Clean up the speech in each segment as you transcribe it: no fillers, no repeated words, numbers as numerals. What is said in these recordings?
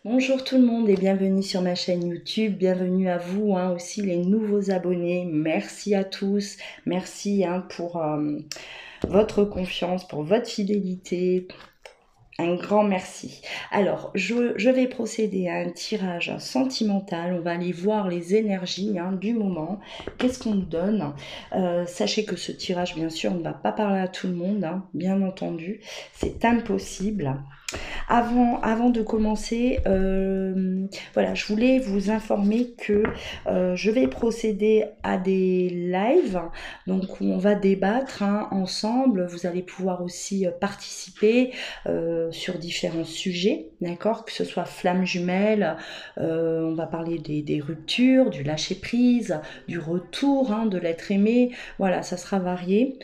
Bonjour tout le monde et bienvenue sur ma chaîne YouTube, bienvenue à vous aussi les nouveaux abonnés, merci à tous, merci pour votre confiance, pour votre fidélité, un grand merci. Alors, je vais procéder à un tirage sentimental. On va aller voir les énergies du moment. Qu'est-ce qu'on nous donne? Sachez que ce tirage, bien sûr, ne va pas parler à tout le monde, bien entendu. C'est impossible. Avant de commencer, voilà, je voulais vous informer que je vais procéder à des lives, donc où on va débattre ensemble. Vous allez pouvoir aussi participer sur différents sujets, d'accord, que ce soit flamme jumelle, on va parler des ruptures, du lâcher prise, du retour de l'être aimé, voilà, ça sera varié.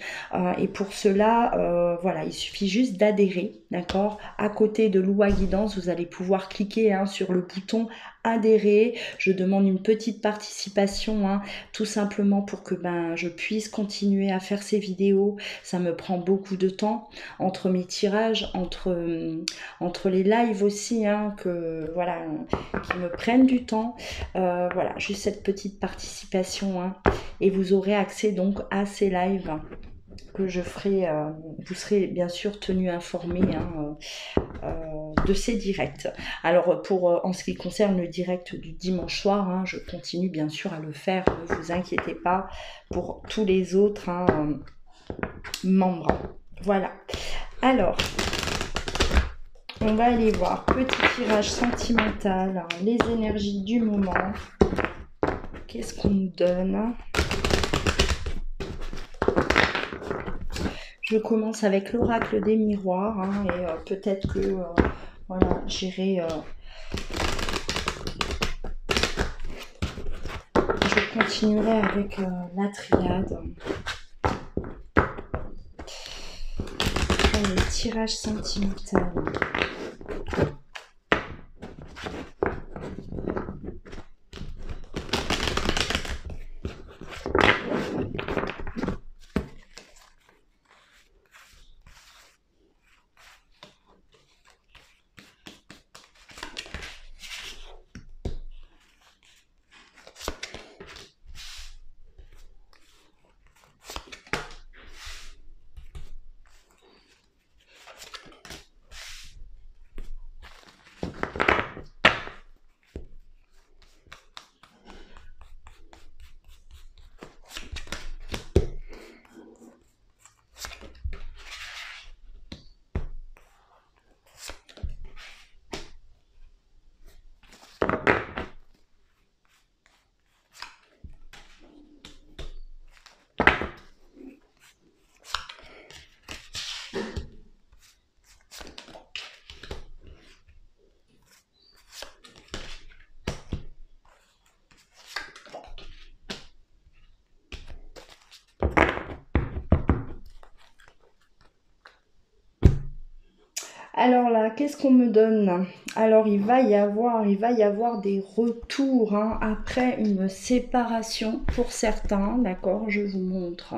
Et pour cela, voilà, il suffit juste d'adhérer, d'accord. À côté de l'Oua Guidance, vous allez pouvoir cliquer sur le bouton adhérer. Je demande une petite participation, tout simplement pour que je puisse continuer à faire ces vidéos. Ça me prend beaucoup de temps entre mes tirages, entre les lives aussi, voilà, qui me prennent du temps. Voilà, juste cette petite participation, et vous aurez accès donc à ces lives que je ferai. Vous serez bien sûr tenu informé de ces directs. Alors en ce qui concerne le direct du dimanche soir, je continue bien sûr à le faire, ne vous inquiétez pas pour tous les autres membres. Voilà. Alors, on va aller voir petit tirage sentimental, les énergies du moment. Qu'est-ce qu'on nous donne? Je commence avec l'oracle des miroirs, et peut-être que voilà, j'irai. Je continuerai avec la triade. Allez, tirage sentimental. Alors là, qu'est-ce qu'on me donne? Alors il va y avoir des retours après une séparation pour certains, d'accord? Je vous montre.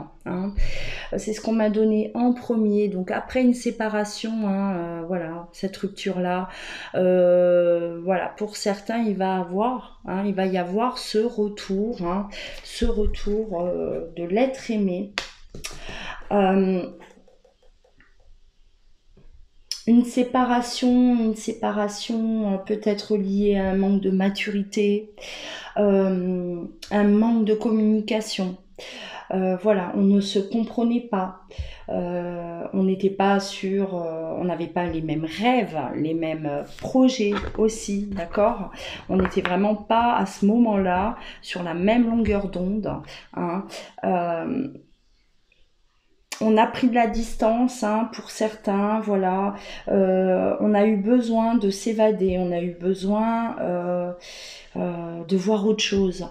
C'est ce qu'on m'a donné en premier. Donc après une séparation, voilà, cette rupture-là, voilà, pour certains, il va y avoir ce retour, de l'être aimé. Une séparation peut-être liée à un manque de maturité, un manque de communication. Voilà, on ne se comprenait pas. On n'était pas sur, on n'avait pas les mêmes rêves, les mêmes projets aussi, d'accord? On n'était vraiment pas à ce moment-là sur la même longueur d'onde. On a pris de la distance pour certains, voilà. On a eu besoin de s'évader, on a eu besoin de voir autre chose.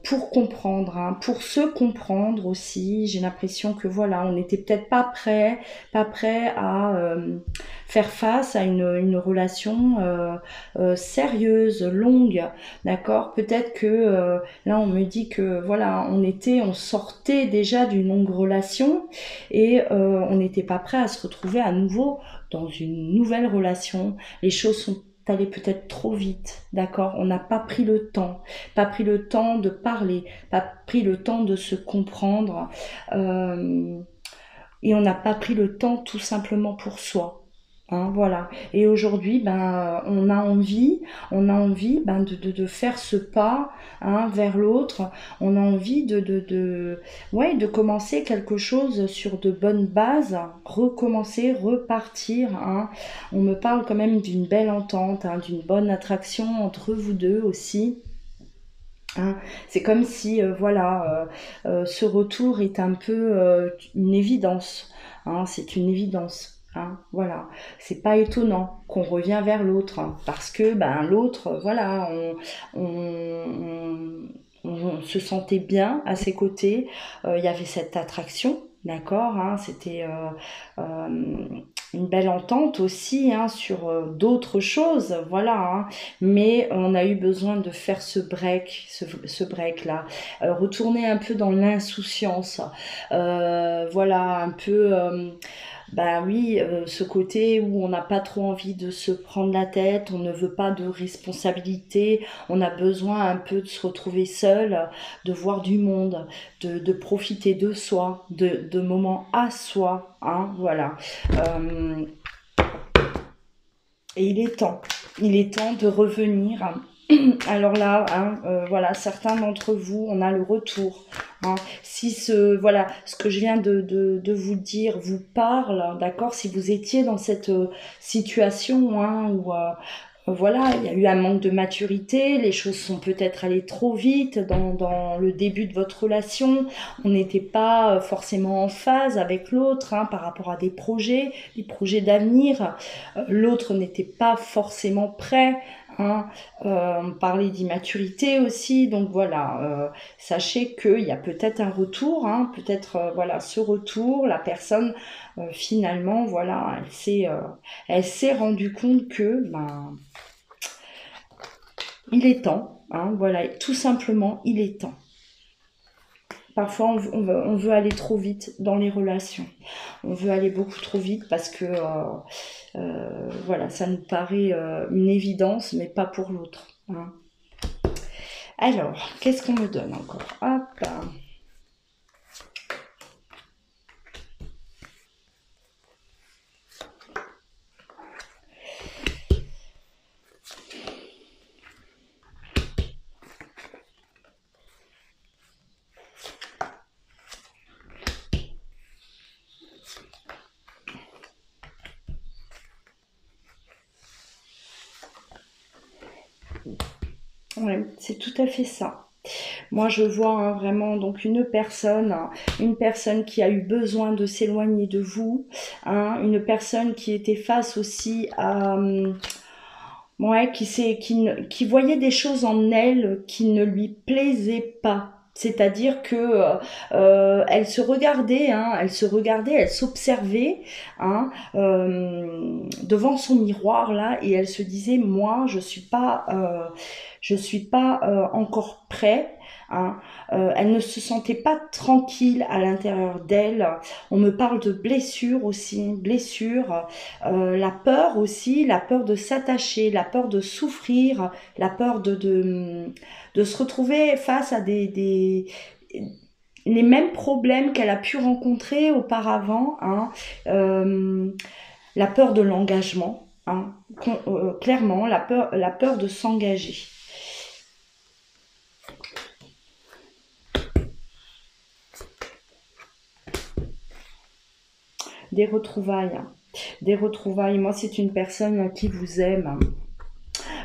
Pour comprendre, pour se comprendre aussi. J'ai l'impression que voilà, on n'était peut-être pas prêt à faire face à une relation sérieuse, longue, d'accord. Peut-être que là, on me dit que voilà, on sortait déjà d'une longue relation et on n'était pas prêt à se retrouver à nouveau dans une nouvelle relation. Les choses sont allé peut-être trop vite, d'accord? On n'a pas pris le temps, de parler, pas pris le temps de se comprendre, et on n'a pas pris le temps tout simplement pour soi. Hein, voilà. Et aujourd'hui, ben, on a envie ben, de faire ce pas hein, vers l'autre. On a envie ouais, de commencer quelque chose sur de bonnes bases, recommencer, repartir. Hein. On me parle quand même d'une belle entente, hein, d'une bonne attraction entre vous deux aussi. Hein, c'est comme si, voilà, ce retour est un peu une évidence. Hein, c'est une évidence. Hein, voilà, c'est pas étonnant qu'on revient vers l'autre hein, parce que ben l'autre, voilà, on se sentait bien à ses côtés. Il y avait cette attraction, d'accord. Hein, c'était une belle entente aussi hein, sur d'autres choses, voilà. Hein, mais on a eu besoin de faire ce break là, retourner un peu dans l'insouciance, voilà, un peu, bah oui, ce côté où on n'a pas trop envie de se prendre la tête, on ne veut pas de responsabilité, on a besoin un peu de se retrouver seul, de voir du monde, de profiter de soi, de moments à soi, hein, voilà. Et il est temps de revenir. Alors là, hein, voilà, certains d'entre vous, on a le retour. Hein. Si voilà, ce que je viens de vous dire vous parle, d'accord, si vous étiez dans cette situation hein, où voilà, il y a eu un manque de maturité, les choses sont peut-être allées trop vite dans le début de votre relation, on n'était pas forcément en phase avec l'autre hein, par rapport à des projets d'avenir, l'autre n'était pas forcément prêt. Hein, on parlait d'immaturité aussi, donc voilà, sachez qu'il y a peut-être un retour, hein, peut-être voilà ce retour, la personne finalement voilà, elle s'est rendue compte que ben il est temps, hein, voilà, tout simplement il est temps. Parfois, on veut aller trop vite dans les relations. On veut aller beaucoup trop vite parce que, voilà, ça nous paraît une évidence, mais pas pour l'autre. Hein. Alors, qu'est-ce qu'on me donne encore? Hop. Ouais, c'est tout à fait ça. Moi, je vois hein, vraiment donc une personne qui a eu besoin de s'éloigner de vous, hein, une personne qui était face aussi à, ouais, qui voyait des choses en elle qui ne lui plaisaient pas. C'est-à-dire que elle se regardait, hein, elle s'observait hein, devant son miroir là, et elle se disait moi je suis pas encore prêt. Hein. Elle ne se sentait pas tranquille à l'intérieur d'elle. On me parle de blessures aussi, blessures, la peur aussi, la peur de s'attacher, la peur de souffrir, la peur de se retrouver face à les mêmes problèmes qu'elle a pu rencontrer auparavant. Hein. La peur de l'engagement, hein. Clairement, la peur de s'engager. Des retrouvailles. Des retrouvailles. Moi, c'est une personne qui vous aime.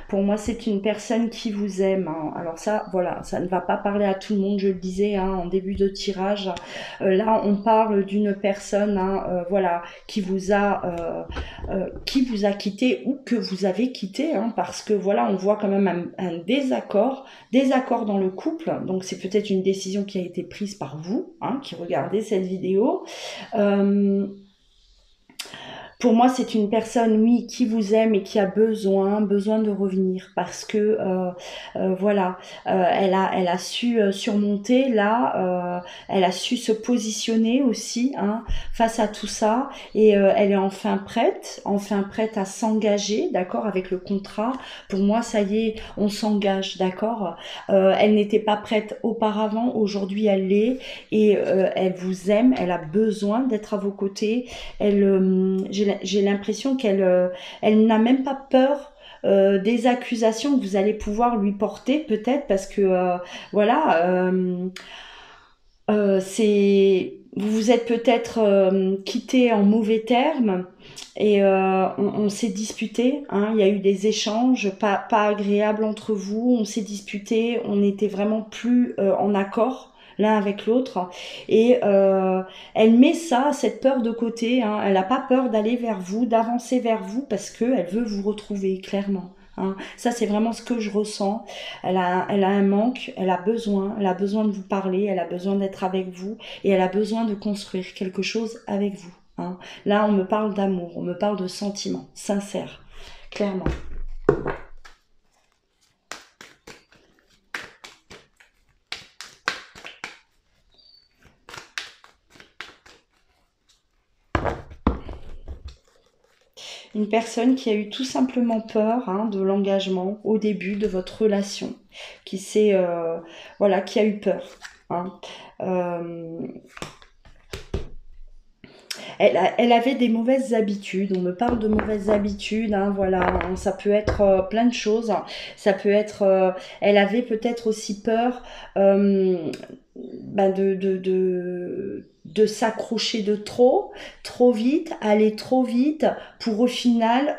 Pour moi, c'est une personne qui vous aime. Hein. Alors ça, voilà, ça ne va pas parler à tout le monde, je le disais hein, en début de tirage. Là, on parle d'une personne, hein, voilà, qui vous a quitté ou que vous avez quitté, hein, parce que voilà, on voit quand même un désaccord dans le couple. Donc c'est peut-être une décision qui a été prise par vous, hein, qui regardez cette vidéo. pour moi, c'est une personne, oui, qui vous aime et qui a besoin de revenir parce que voilà, elle a su surmonter là, elle a su se positionner aussi hein, face à tout ça et elle est enfin prête à s'engager, d'accord, avec le contrat. Pour moi, ça y est, on s'engage, d'accord. Elle n'était pas prête auparavant, aujourd'hui elle l'est et elle vous aime, elle a besoin d'être à vos côtés. Elle, j'ai l'impression qu'elle elle n'a même pas peur des accusations que vous allez pouvoir lui porter peut-être parce que voilà c'est vous vous êtes peut-être quitté en mauvais termes et on s'est disputé, hein, il y a eu des échanges pas agréables entre vous, on s'est disputé, on n'était vraiment plus en accord l'un avec l'autre et elle met ça, cette peur de côté, hein, elle n'a pas peur d'aller vers vous, d'avancer vers vous parce qu'elle veut vous retrouver clairement. Hein. Ça c'est vraiment ce que je ressens. Elle a un manque, elle a besoin de vous parler, elle a besoin d'être avec vous et elle a besoin de construire quelque chose avec vous. Hein. Là, on me parle d'amour, on me parle de sentiments sincères, clairement. Une personne qui a eu tout simplement peur hein, de l'engagement au début de votre relation, qui s'est, voilà, qui a eu peur. Hein. Euh, elle avait des mauvaises habitudes. On me parle de mauvaises habitudes, hein, voilà. Hein, ça peut être plein de choses. Ça peut être. Elle avait peut-être aussi peur bah de s'accrocher de trop vite, aller trop vite pour au final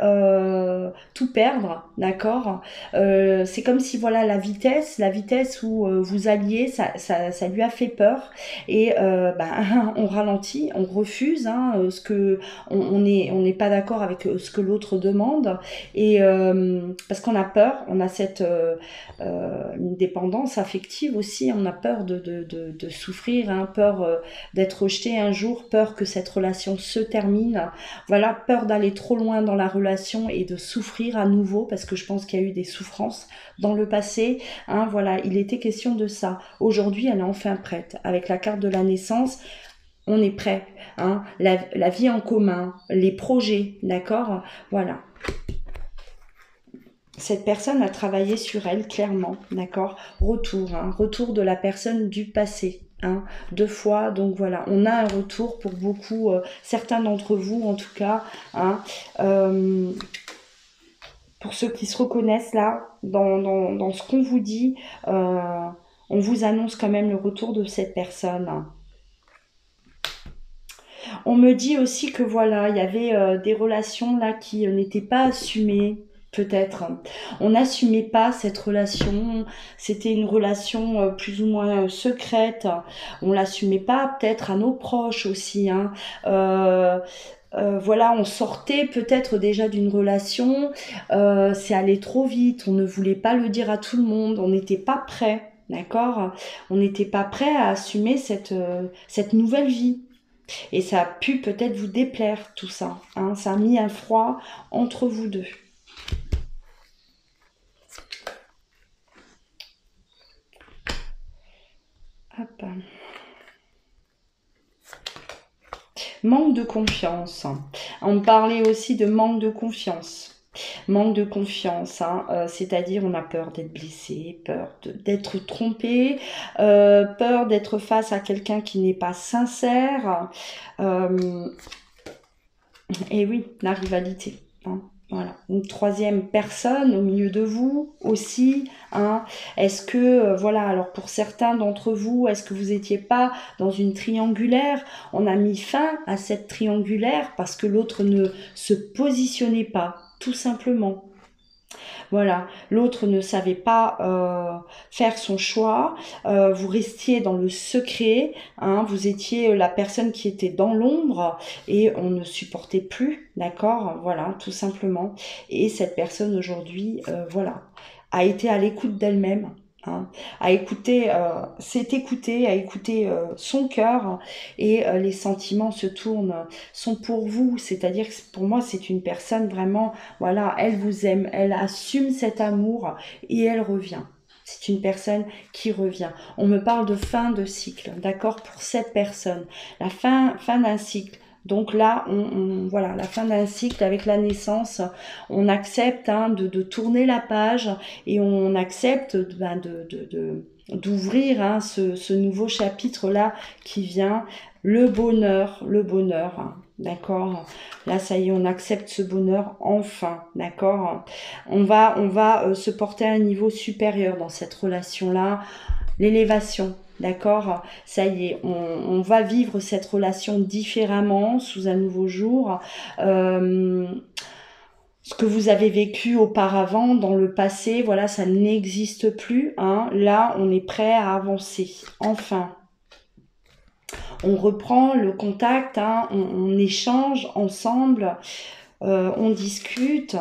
tout perdre, d'accord. C'est comme si voilà la vitesse où vous alliez, ça lui a fait peur et on ralentit, on refuse hein, ce que on n'est pas d'accord avec ce que l'autre demande et parce qu'on a peur, on a cette une dépendance affective aussi, on a peur de souffrir, hein, peur d'être rejeté un jour, peur que cette relation se termine, voilà, peur d'aller trop loin dans la relation et de souffrir à nouveau parce que je pense qu'il y a eu des souffrances dans le passé, hein, voilà, il était question de ça. Aujourd'hui, elle est enfin prête. Avec la carte de la naissance, on est prêt, hein, la vie en commun, les projets, d'accord, voilà. Cette personne a travaillé sur elle clairement, d'accord. Retour, hein, retour de la personne du passé. Hein, 2 fois, donc voilà, on a un retour pour beaucoup, certains d'entre vous en tout cas. Hein, pour ceux qui se reconnaissent là, dans ce qu'on vous dit, on vous annonce quand même le retour de cette personne. On me dit aussi que voilà, il y avait des relations là qui n'étaient pas assumées. Peut-être. On n'assumait pas cette relation. C'était une relation plus ou moins secrète. On l'assumait pas peut-être à nos proches aussi. Hein. Voilà, on sortait peut-être déjà d'une relation. C'est allé trop vite. On ne voulait pas le dire à tout le monde. On n'était pas prêt. D'accord. On n'était pas prêt à assumer cette nouvelle vie. Et ça a pu peut-être vous déplaire tout ça. Hein. Ça a mis un froid entre vous deux. Hop. Manque de confiance. On parlait aussi de manque de confiance. Manque de confiance, hein, c'est-à-dire on a peur d'être blessé, peur d'être trompé, peur d'être face à quelqu'un qui n'est pas sincère. Et oui, la rivalité. Hein. Voilà. Une troisième personne au milieu de vous aussi. Hein. Est-ce que, voilà, alors pour certains d'entre vous, est-ce que vous n'étiez pas dans une triangulaire? On a mis fin à cette triangulaire parce que l'autre ne se positionnait pas, tout simplement. Voilà, l'autre ne savait pas faire son choix, vous restiez dans le secret, hein, vous étiez la personne qui était dans l'ombre et on ne supportait plus, d'accord, voilà, tout simplement. Et cette personne aujourd'hui, voilà, a été à l'écoute d'elle-même, hein, à écouter, s'écouter, à écouter son cœur, et les sentiments sont pour vous. C'est-à-dire que pour moi, c'est une personne vraiment, voilà, elle vous aime, elle assume cet amour et elle revient. C'est une personne qui revient. On me parle de fin de cycle, d'accord, pour cette personne. La fin d'un cycle. Donc là, voilà, la fin d'un cycle avec la naissance, on accepte hein, de tourner la page, et on accepte ben, d'ouvrir hein, ce nouveau chapitre-là qui vient, le bonheur, hein, d'accord. Là, ça y est, on accepte ce bonheur enfin, d'accord. On va se porter à un niveau supérieur dans cette relation-là, l'élévation. D'accord, ça y est, on va vivre cette relation différemment, sous un nouveau jour. Ce que vous avez vécu auparavant, dans le passé, voilà, ça n'existe plus. Hein. Là, on est prêt à avancer. Enfin, on reprend le contact, hein, on échange ensemble, on discute.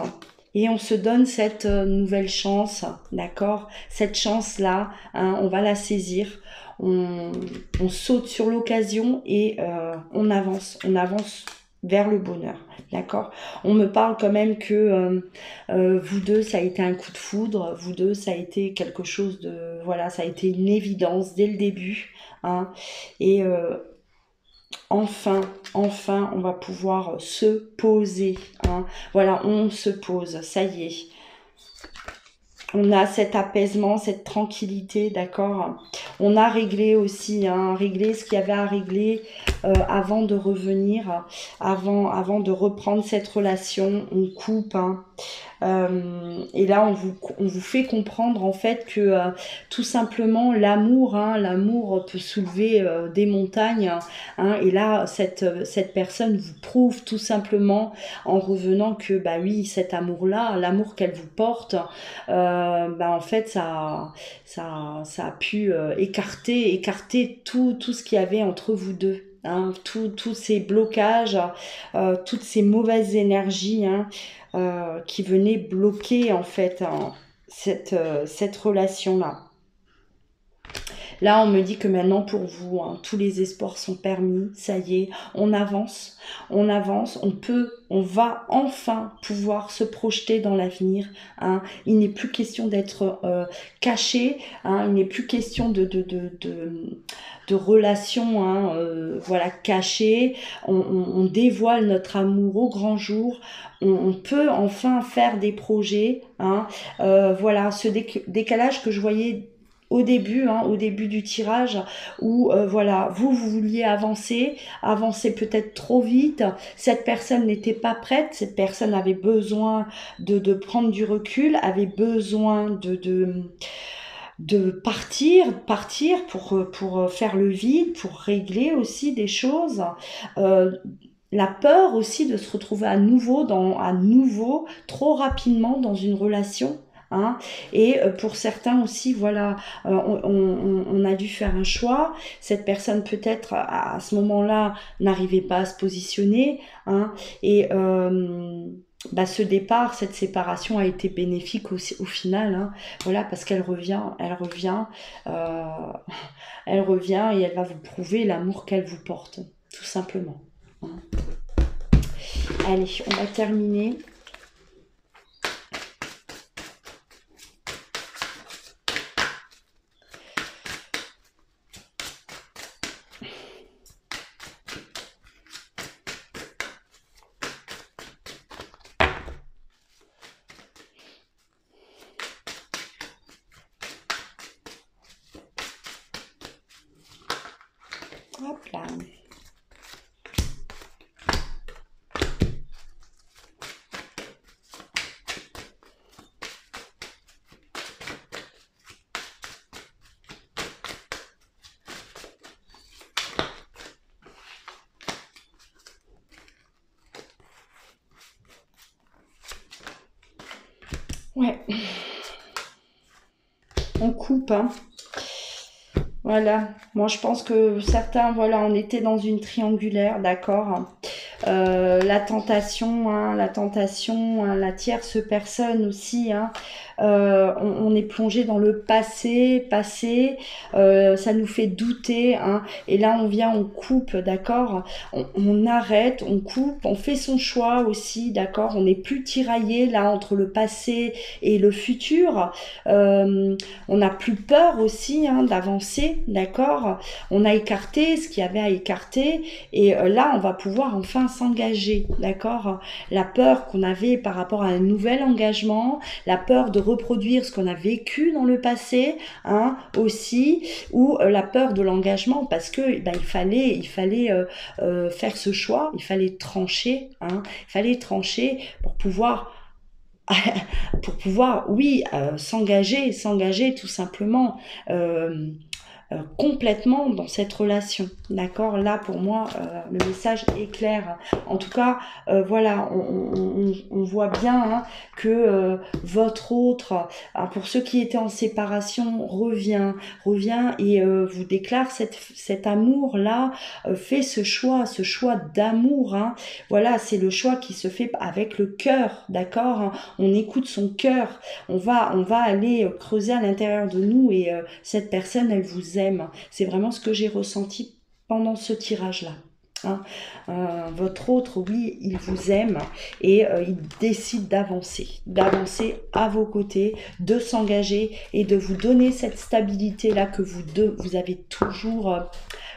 Et on se donne cette nouvelle chance, d'accord. Cette chance-là, hein, on va la saisir. On saute sur l'occasion et on avance vers le bonheur, d'accord. On me parle quand même que vous deux, ça a été un coup de foudre, vous deux, ça a été quelque chose de, voilà, ça a été une évidence dès le début, hein. Et enfin, on va pouvoir se poser, hein. Voilà, on se pose, ça y est. On a cet apaisement, cette tranquillité, d'accord. On a réglé aussi, hein, réglé ce qu'il y avait à régler avant de revenir, avant de reprendre cette relation. On coupe, hein. Et là, on vous fait comprendre en fait que tout simplement l'amour, hein, l'amour peut soulever des montagnes, hein, et là, cette personne vous prouve tout simplement en revenant que bah oui, cet amour-là, l'amour qu'elle vous porte, bah en fait, ça a pu écarter tout ce qu'il y avait entre vous deux. Hein, tous ces blocages, toutes ces mauvaises énergies, hein, qui venaient bloquer en fait hein, cette relation-là. Là, on me dit que maintenant, pour vous, hein, tous les espoirs sont permis. Ça y est, on avance, on va enfin pouvoir se projeter dans l'avenir. Hein. Il n'est plus question d'être caché. Hein. Il n'est plus question de relations, hein, voilà, cachées. On dévoile notre amour au grand jour. On peut enfin faire des projets. Hein. Voilà, ce décalage que je voyais au début, hein, au début du tirage, où voilà, vous vouliez avancer peut-être trop vite, cette personne n'était pas prête, cette personne avait besoin de prendre du recul, avait besoin de partir pour faire le vide, pour régler aussi des choses. La peur aussi de se retrouver à nouveau trop rapidement dans une relation. Hein. Et pour certains aussi, voilà, on a dû faire un choix. Cette personne peut-être à ce moment-là n'arrivait pas à se positionner. Hein. Et bah, ce départ, cette séparation a été bénéfique aussi, au final. Hein. Voilà, parce qu'elle revient, euh, elle revient et elle va vous prouver l'amour qu'elle vous porte, tout simplement. Hein. Allez, on va terminer. Hop là. Ouais. On coupe, hein. Voilà. Moi, je pense que certains, voilà, on était dans une triangulaire, d'accord. la tentation, hein, la tierce personne aussi, hein. On est plongé dans le passé, ça nous fait douter, hein, et là on vient, on coupe, d'accord, on arrête, on coupe, on fait son choix aussi, d'accord, on n'est plus tiraillé là entre le passé et le futur, on n'a plus peur aussi, hein, d'avancer, d'accord, on a écarté ce qu'il y avait à écarter, et là on va pouvoir enfin s'engager, d'accord, la peur qu'on avait par rapport à un nouvel engagement, la peur de reproduire ce qu'on a vécu dans le passé, hein, aussi, ou la peur de l'engagement, parce que ben, il fallait faire ce choix, il fallait trancher, hein, il fallait trancher pour pouvoir, oui, s'engager tout simplement. Complètement dans cette relation, d'accord, là pour moi le message est clair, en tout cas voilà, on voit bien, hein, que votre autre, pour ceux qui étaient en séparation, revient et vous déclare cet amour là, fait ce choix d'amour, hein, voilà, c'est le choix qui se fait avec le cœur, d'accord, hein, on écoute son cœur, on va aller creuser à l'intérieur de nous, et cette personne, elle vous aime. C'est vraiment ce que j'ai ressenti pendant ce tirage-là. Hein. Votre autre, oui, il vous aime, et il décide d'avancer à vos côtés, de s'engager et de vous donner cette stabilité-là que vous avez toujours...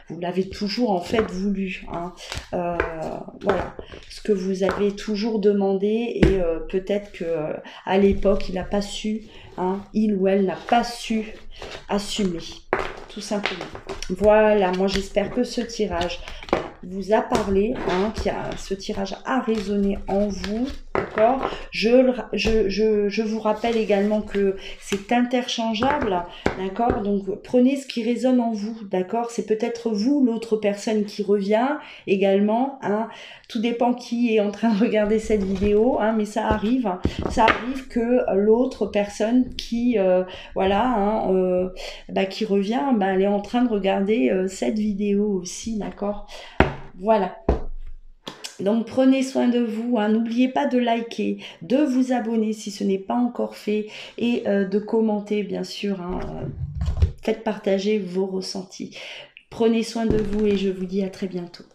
vous l'avez toujours en fait voulu, hein. Voilà, ce que vous avez toujours demandé, et peut-être que à l'époque il n'a pas su, hein, il ou elle n'a pas su assumer, tout simplement. Voilà, moi j'espère que ce tirage vous a parlé, hein, ce tirage a résonné en vous, d'accord. Je vous rappelle également que c'est interchangeable, d'accord, donc prenez ce qui résonne en vous, d'accord, c'est peut-être vous, l'autre personne qui revient également, hein, tout dépend qui est en train de regarder cette vidéo, hein, mais ça arrive que l'autre personne qui, voilà, hein, qui revient, elle est en train de regarder cette vidéo aussi, d'accord. Voilà. Donc prenez soin de vous, hein. N'oubliez pas de liker, de vous abonner si ce n'est pas encore fait, et de commenter bien sûr, hein. Faites partager vos ressentis. Prenez soin de vous et je vous dis à très bientôt.